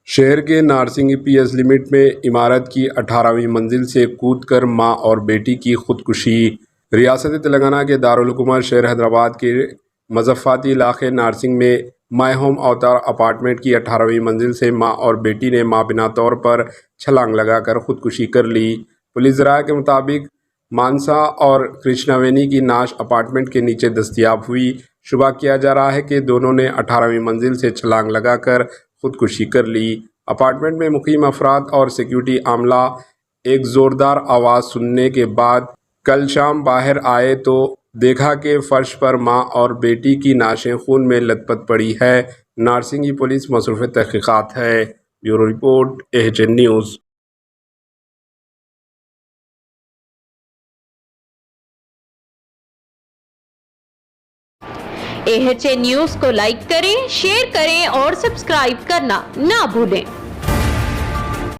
شہر کے نارسنگی P S limit میں عمارت کی 18ویں منزل سے کود کر ماں اور بیٹی کی خودکشی۔ ریاست تلنگانہ کے دارالحکومت شہر حیدرآباد کے مضافاتی علاقے نارسنگ میں مائی ہوم اوتار اپارٹمنٹ کی 18ویں منزل سے ماں اور بیٹی نے مابینہ طور پر چھلانگ لگا کر خودکشی کر لی۔ پولیس ذرائع کے مطابق مانسا اور کرشناوینی کی نعش اپارٹمنٹ کے نیچے دستیاب ہوئی۔ شبہ کیا جا رہا ہے کہ دونوں نے 18ویں منزل سے چھلانگ لگا کر خودکشی کر لی۔ اپارٹمنٹ میں مقیم افراد اور سیکیورٹی عملہ ایک زوردار آواز سننے کے بعد کل شام باہر آئے تو دیکھا کہ فرش پر ماں اور بیٹی کی نعشیں خون میں لت پت پڑی ہے۔ نارسنگی پولیس مصروف تحقیقات ہے۔ Bureau report AHN news. AHN news کو لائک کریں، شیئر کریں اور سبسکرائب کرنا نہ بھولیں۔